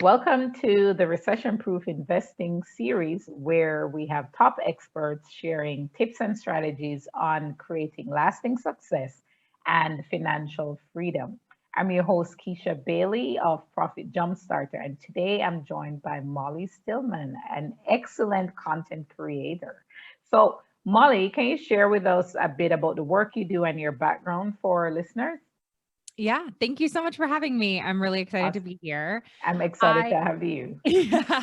Welcome to the Recession Proof Investing series, where we have top experts sharing tips and strategies on creating lasting success and financial freedom. I'm your host, Keisha Bailey of Profit Jumpstarter, and today I'm joined by Molly Stillman, an excellent content creator. So, Molly, can you share with us a bit about the work you do and your background for our listeners? Yeah, thank you so much for having me. I'm really excited to Awesome. be here. I'm excited to I have you. yeah.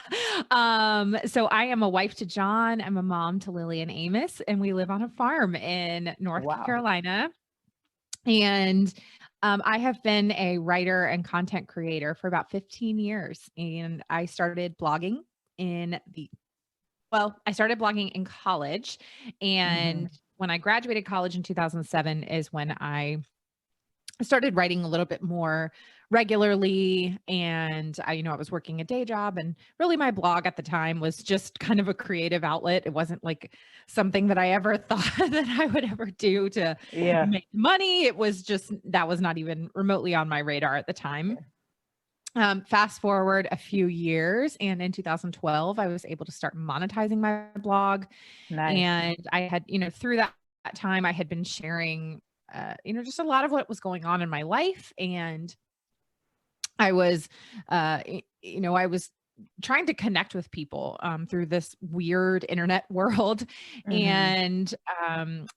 So I am a wife to John. I'm a mom to Lily and Amos, and we live on a farm in North Wow. Carolina. And I have been a writer and content creator for about 15 years. And I started blogging in college. Hmm. And when I graduated college in 2007 is when I started writing a little bit more regularly, and I was working a day job, and really my blog at the time was just kind of a creative outlet. It wasn't like something that I ever thought that I would ever do to Yeah. make money. It was just that was not even remotely on my radar at the time. Fast forward a few years, and in 2012, I was able to start monetizing my blog. Nice. And I had, through that time, I had been sharing, just a lot of what was going on in my life. And I was, I was trying to connect with people through this weird internet world. Hmm. And, I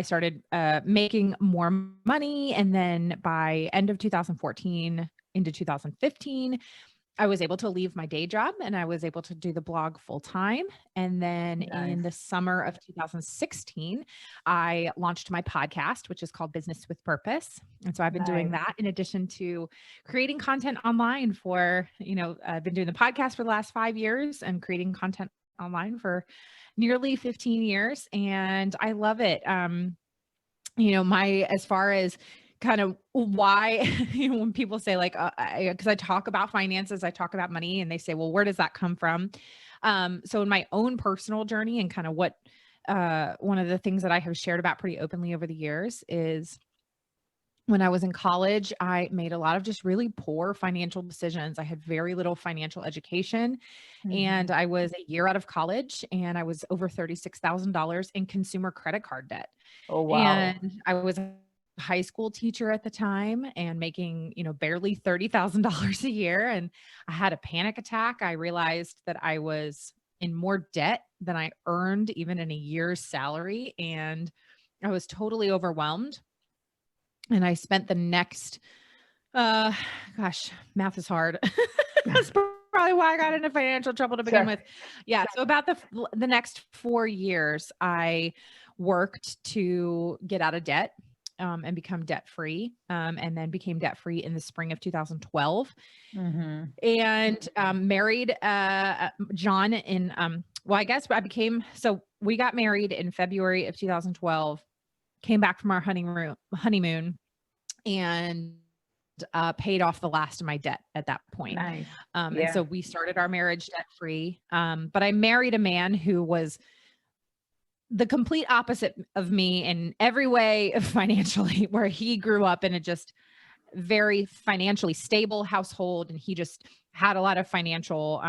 started making more money. And then by end of 2014 into 2015, I was able to leave my day job and I was able to do the blog full time. And then in Nice. the summer of 2016, I launched my podcast, which is called Business with Purpose. And so I've been doing Nice. that in addition to creating content online I've been doing the podcast for the last 5 years and creating content online for nearly 15 years. And I love it. As far as kind of why, when people say like, because I talk about finances, I talk about money, and they say, well, where does that come from? So in my own personal journey and kind of one of the things that I have shared about pretty openly over the years is when I was in college, I made a lot of just really poor financial decisions. I had very little financial education, and Hmm. I was a year out of college, and I was over $36,000 in consumer credit card debt. Oh, wow. And I was a high school teacher at the time and making, barely $30,000 a year. And I had a panic attack. I realized that I was in more debt than I earned even in a year's salary. And I was totally overwhelmed. And I spent the next, uh, gosh, math is hard. That's probably why I got into financial trouble to begin Sure. with. Yeah. So about the next 4 years, I worked to get out of debt and become debt free, and then became debt free in the spring of 2012, Hmm. and married John in. Well, I guess I became so we got married in February of 2012. Came back from our honeymoon, and paid off the last of my debt at that point. Nice. And so Yeah. we started our marriage debt free. But I married a man who was the complete opposite of me in every way financially, where he grew up in a just very financially stable household, and he just had a lot of financial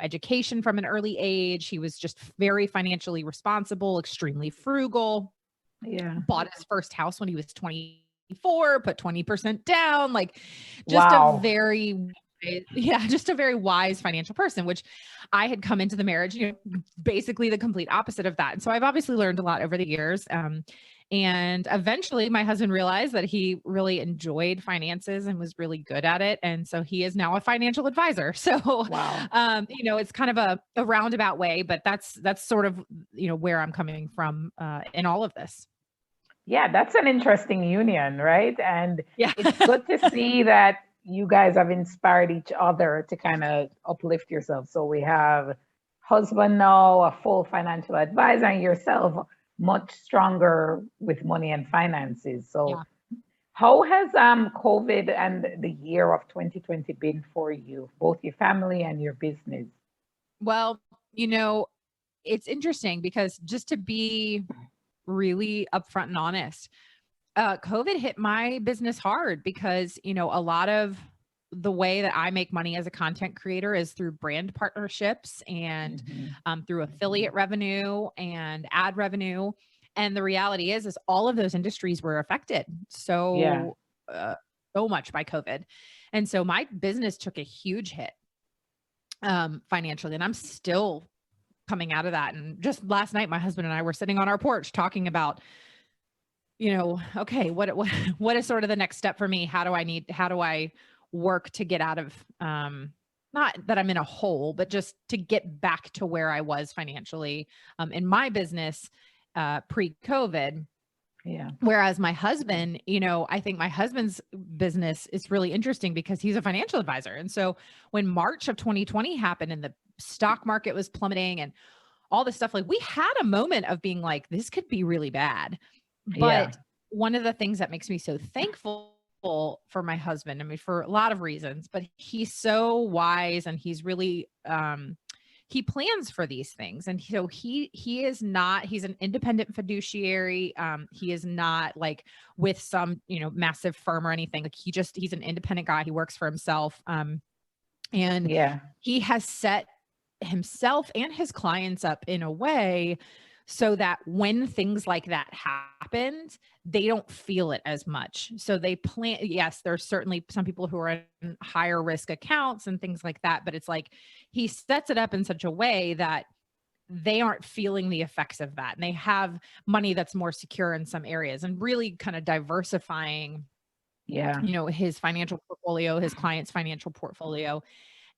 education from an early age. He was just very financially responsible, extremely frugal, Yeah. bought his first house when he was 24, put 20% down, like just a Wow. very yeah, just a very wise financial person, which I had come into the marriage, basically the complete opposite of that. And so I've obviously learned a lot over the years. And eventually my husband realized that he really enjoyed finances and was really good at it. And so he is now a financial advisor. So, Wow. it's kind of a roundabout way, but that's sort of, where I'm coming from in all of this. Yeah, that's an interesting union, right? And Yeah. it's good to see that you guys have inspired each other to kind of uplift yourself. So we have husband now, a full financial advisor, and yourself much stronger with money and finances. So Yeah. how has COVID and the year of 2020 been for you, both your family and your business? Well, it's interesting because just to be really upfront and honest, COVID hit my business hard because, a lot of the way that I make money as a content creator is through brand partnerships and through affiliate revenue and ad revenue. And the reality is all of those industries were affected Yeah. so much by COVID. And so my business took a huge hit financially, and I'm still coming out of that. And just last night, my husband and I were sitting on our porch talking about, okay, what is sort of the next step for me? How do I work to get out of, not that I'm in a hole, but just to get back to where I was financially, in my business, pre-COVID. Yeah. Whereas my husband, I think my husband's business is really interesting because he's a financial advisor. And so when March of 2020 happened and the stock market was plummeting and all this stuff, like we had a moment of being like, this could be really bad. Yeah. But one of the things that makes me so thankful for my husband, I mean, for a lot of reasons, but he's so wise and he's really, he plans for these things. And so he's an independent fiduciary. He is not like with some, massive firm or anything. Like he's an independent guy. He works for himself. And Yeah. he has set himself and his clients up in a way so that when things like that happened, they don't feel it as much. So they plan, yes, there's certainly some people who are in higher risk accounts and things like that, but it's like he sets it up in such a way that they aren't feeling the effects of that. And they have money that's more secure in some areas and really kind of diversifying, his financial portfolio, his client's financial portfolio.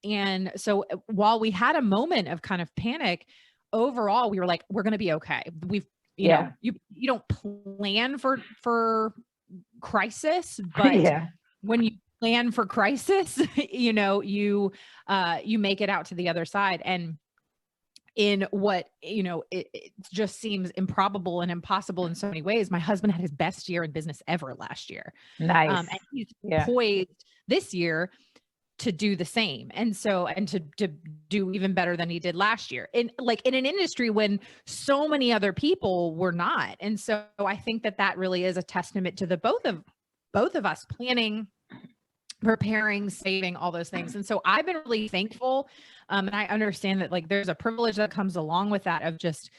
And so while we had a moment of kind of panic, overall, we were like, we're going to be okay. You don't plan for crisis, but when you plan for crisis, you make it out to the other side. And in what, it just seems improbable and impossible in so many ways. My husband had his best year in business ever last year. Nice. And he's poised this year to do the same. And to do even better than he did last year in an industry when so many other people were not. And so I think that really is a testament to the both of us planning, preparing, saving, all those things. And so I've been really thankful. And I understand that there's a privilege that comes along with that of just,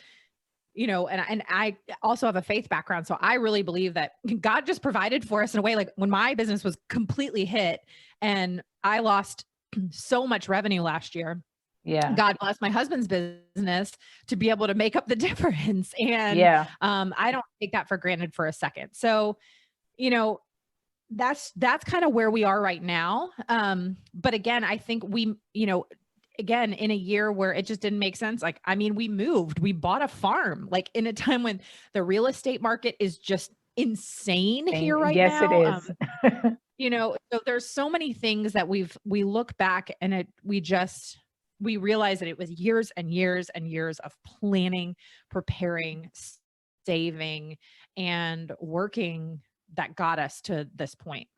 and I also have a faith background. So I really believe that God just provided for us in a way, like when my business was completely hit and I lost so much revenue last year. Yeah. God bless my husband's business to be able to make up the difference. And I don't take that for granted for a second. So, that's kind of where we are right now. But again, I think again, in a year where it just didn't make sense. We bought a farm, in a time when the real estate market is just insane here right now. Yes, it is. So there's so many things that we look back and we realize that it was years and years and years of planning, preparing, saving, and working that got us to this point.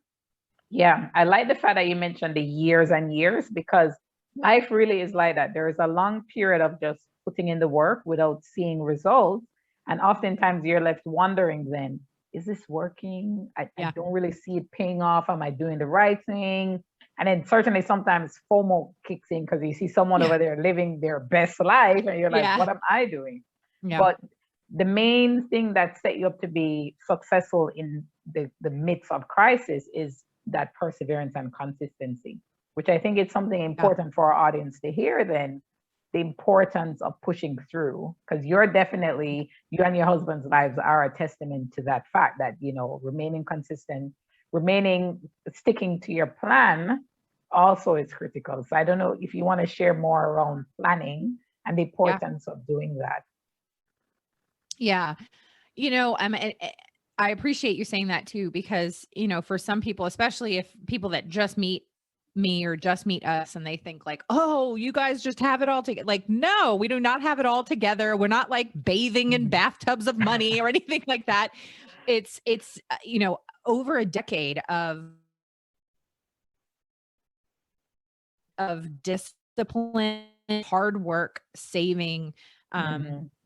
Yeah. I like the fact that you mentioned the years and years, because life really is like that. There is a long period of just putting in the work without seeing results. And oftentimes you're left wondering then, is this working? I don't really see it paying off. Am I doing the right thing? And then certainly sometimes FOMO kicks in because you see someone over there living their best life and you're like, what am I doing? Yeah. But the main thing that set you up to be successful in the midst of crisis is that perseverance and consistency, which I think is something important for our audience to hear then, the importance of pushing through, because you and your husband's lives are a testament to that fact that, remaining consistent, sticking to your plan also is critical. So I don't know if you want to share more around planning and the importance of doing that. Yeah. I appreciate you saying that too, because, for some people, especially if people that just meet me or just meet us and they think oh, you guys just have it all together. No, we do not have it all together. We're not bathing in bathtubs of money or anything like that. It's over a decade of discipline, hard work, saving,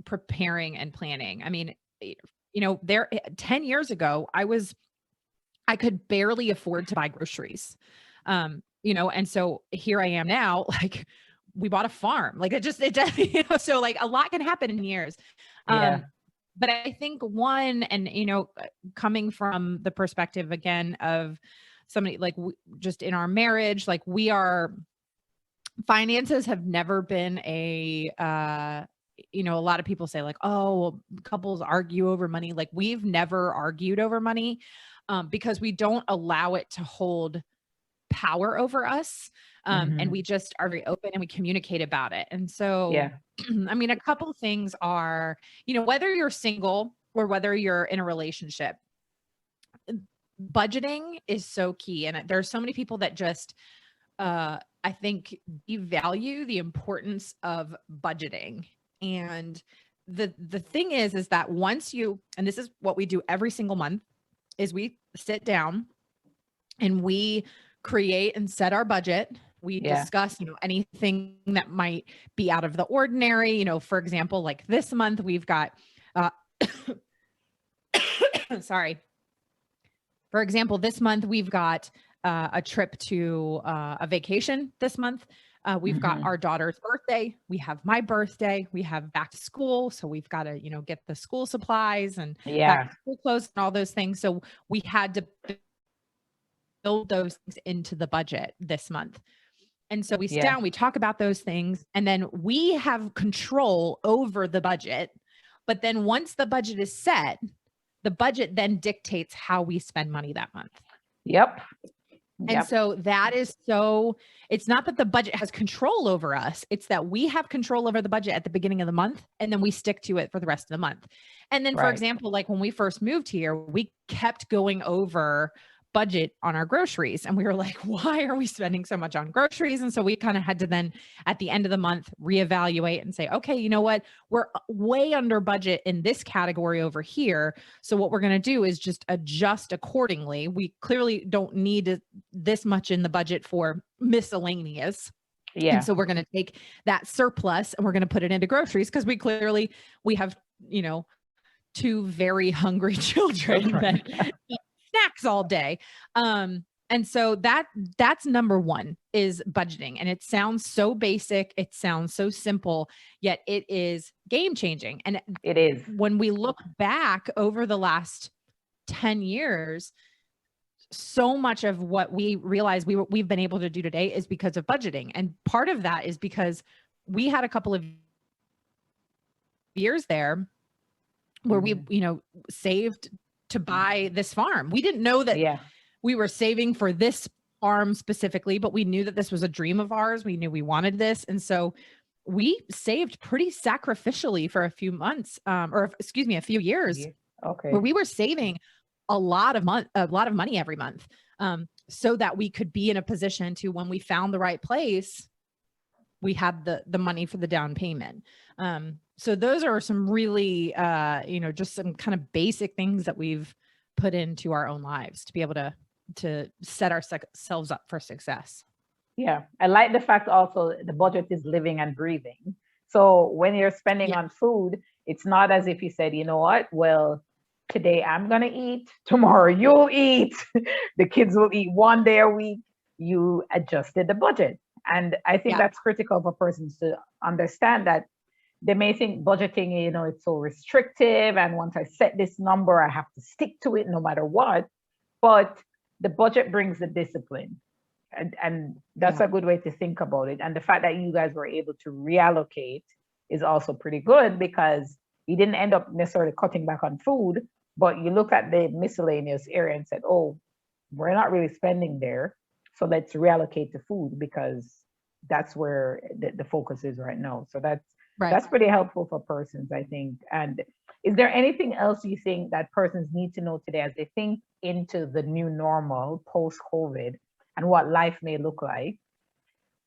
preparing and planning. I mean, 10 years ago, I could barely afford to buy groceries. and so here I am now, like we bought a farm, like it does, so like a lot can happen in years. Yeah. But I think one, and, coming from the perspective again of somebody like just in our marriage, like finances have never been a lot of people say like, oh, well, couples argue over money. Like we've never argued over money, because we don't allow it to hold power over us. And we just are very open and we communicate about it. And so, Yeah. I mean, a couple of things are, whether you're single or whether you're in a relationship, budgeting is so key. And there's so many people that just, I think, devalue the importance of budgeting. And the thing is that once and this is what we do every single month, is we sit down and we create and set our budget. We discuss, anything that might be out of the ordinary. For example, like this month we've got, sorry. For example, this month we've got a trip to a vacation this month. We've got our daughter's birthday. We have my birthday. We have back to school. So we've got to, get the school supplies and back to school clothes and all those things. So we had to build those things into the budget this month. And so we sit down, we talk about those things, and then we have control over the budget. But then once the budget is set, the budget then dictates how we spend money that month. Yep. And so it's not that the budget has control over us. It's that we have control over the budget at the beginning of the month, and then we stick to it for the rest of the month. And then, for example, like when we first moved here, we kept going over budget on our groceries. And we were like, why are we spending so much on groceries? And so we kind of had to then at the end of the month reevaluate and say, okay, you know what? We're way under budget in this category over here. So what we're going to do is just adjust accordingly. We clearly don't need this much in the budget for miscellaneous. Yeah. And so we're going to take that surplus and we're going to put it into groceries, because we have, two very hungry children that snacks all day. And so that's number one, is budgeting. And it sounds so basic. It sounds so simple, yet it is game changing. And it is. When we look back over the last 10 years, so much of what we realize we've been able to do today is because of budgeting. And part of that is because we had a couple of years there where we, saved to buy this farm. We didn't know that we were saving for this farm specifically, but we knew that this was a dream of ours. We knew we wanted this. And so we saved pretty sacrificially for a few months, a few years, where we were saving a lot of money every month, so that we could be in a position to, when we found the right place, we had the money for the down payment. So those are some really, just some kind of basic things that we've put into our own lives to be able to set ourselves up for success. Yeah. I like the fact also the budget is living and breathing. So when you're spending on food, it's not as if you said, you know what, well, today I'm going to eat, tomorrow you'll eat, the kids will eat one day a week. You adjusted the budget. And I think that's critical for persons to understand that they may think budgeting, it's so restrictive. And once I set this number, I have to stick to it no matter what. But the budget brings the discipline. And that's a good way to think about it. And the fact that you guys were able to reallocate is also pretty good, because you didn't end up necessarily cutting back on food, but you look at the miscellaneous area and said, oh, we're not really spending there. So let's reallocate to food, because that's where the focus is right now. So that's pretty helpful for persons, I think. And is there anything else you think that persons need to know today as they think into the new normal post-COVID and what life may look like?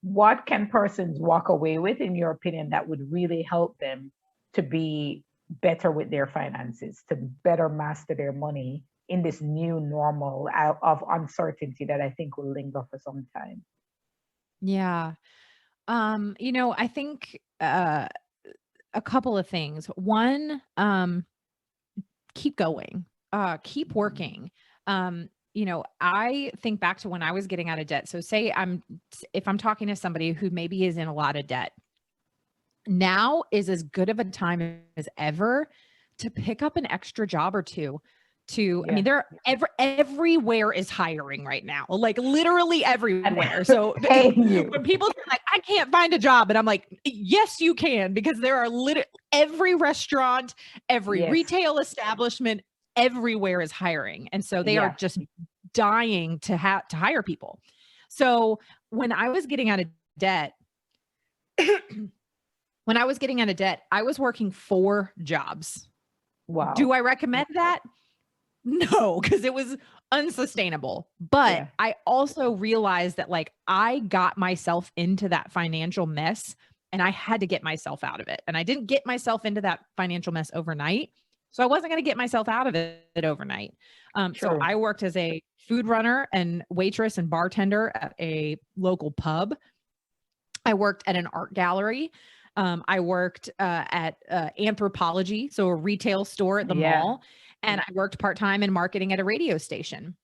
What can persons walk away with, in your opinion, that would really help them to be better with their finances, to better master their money in this new normal of uncertainty that I think will linger for some time? Yeah. I think a couple of things. One, keep going, keep working. I think back to when I was getting out of debt. So say if I'm talking to somebody who maybe is in a lot of debt, now is as good of a time as ever to pick up an extra job or two. I mean, everywhere is hiring right now, like literally everywhere. So paying you. when people say like, I can't find a job, and I'm like, yes, you can, because there are every restaurant, every retail establishment, everywhere is hiring. And so they are just dying to hire people. So when I was getting out of debt, I was working 4 jobs. Wow. Do I recommend that? No, because it was unsustainable. But I also realized that like I got myself into that financial mess and I had to get myself out of it. And I didn't get myself into that financial mess overnight. So I wasn't going to get myself out of it overnight. So I worked as a food runner and waitress and bartender at a local pub. I worked at an art gallery. I worked at Anthropology, so a retail store at the mall. And I worked part-time in marketing at a radio station.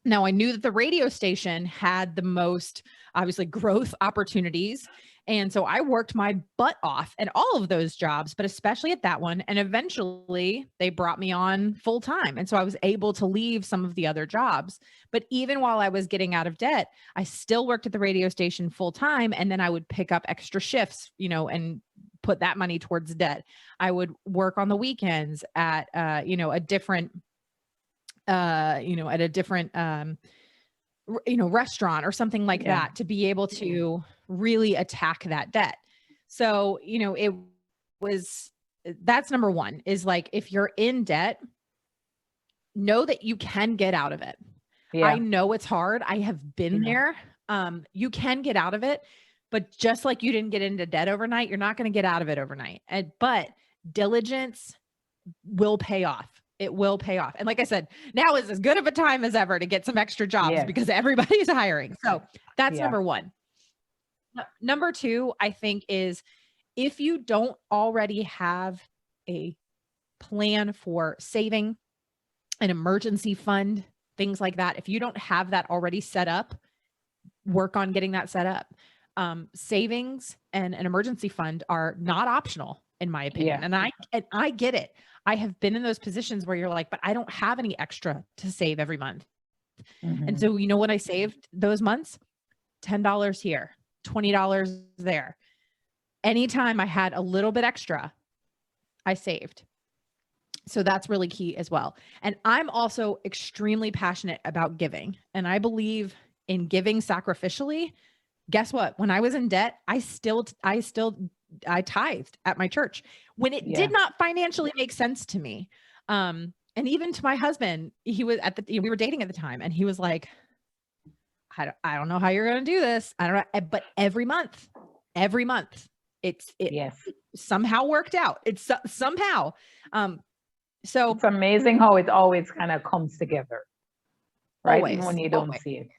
Now, I knew that the radio station had the most, obviously, growth opportunities. And so I worked my butt off at all of those jobs, but especially at that one. And eventually they brought me on full time. And so I was able to leave some of the other jobs. But even while I was getting out of debt, I still worked at the radio station full time. And then I would pick up extra shifts, and put that money towards debt. I would work on the weekends at, a different, restaurant or something like that to be able to really attack that debt. So, that's number one is like, if you're in debt, know that you can get out of it. I know it's hard. I have been there. You can get out of it, but just like you didn't get into debt overnight, you're not going to get out of it overnight. But diligence will pay off. It will pay off. And like I said, now is as good of a time as ever to get some extra jobs because everybody's hiring. So that's number one. Number two, I think, is if you don't already have a plan for saving, an emergency fund, things like that, if you don't have that already set up, work on getting that set up. Savings and an emergency fund are not optional, in my opinion. And I get it. I have been in those positions where you're like, but I don't have any extra to save every month. And so, what I saved those months? $10 here, $20 there. Anytime I had a little bit extra, I saved. So that's really key as well. And I'm also extremely passionate about giving. And I believe in giving sacrificially. Guess what? When I was in debt, I tithed at my church when it did not financially make sense to me. And even to my husband, we were dating at the time, and he was like, I don't know how you're going to do this. I don't know. But every month, it somehow worked out. It's somehow. So it's amazing how it always kind of comes together, right? Always, even when you don't see it.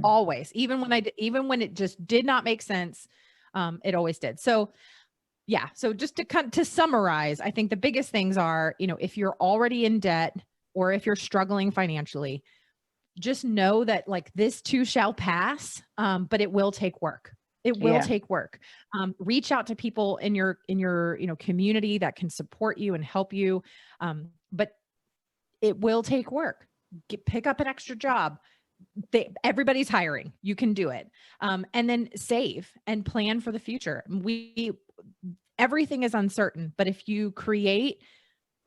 Always, even when it just did not make sense, it always did. So so just to summarize, I think the biggest things are, if you're already in debt or if you're struggling financially, just know that like this too shall pass, but it will take work. It will take work. Reach out to people in your community that can support you and help you, but it will take work. Pick up an extra job. Everybody's hiring. You can do it. And then save and plan for the future. Everything is uncertain, but if you create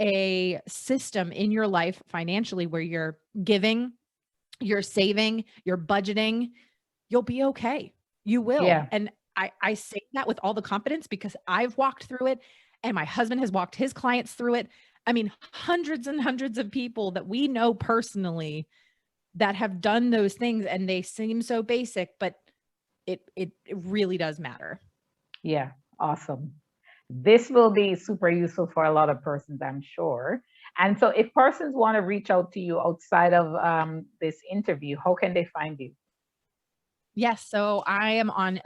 a system in your life financially where you're giving, you're saving, you're budgeting, you'll be okay. You will. And I say that with all the confidence because I've walked through it and my husband has walked his clients through it. I mean, hundreds and hundreds of people that we know personally that have done those things, and they seem so basic, but it really does matter. Yeah. Awesome. This will be super useful for a lot of persons, I'm sure. And so if persons want to reach out to you outside of this interview, how can they find you? Yes. So I am on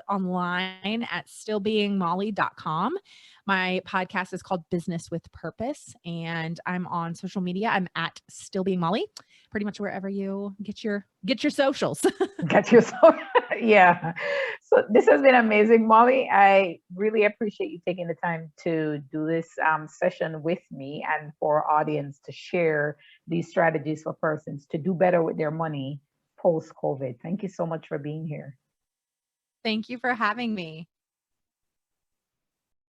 online at stillbeingmolly.com. My podcast is called Business with Purpose, and I'm on social media. I'm at stillbeingmolly, pretty much wherever you get your socials. Got you. So, yeah. So this has been amazing, Molly. I really appreciate you taking the time to do this session with me and for our audience to share these strategies for persons to do better with their money post COVID. Thank you so much for being here. Thank you for having me.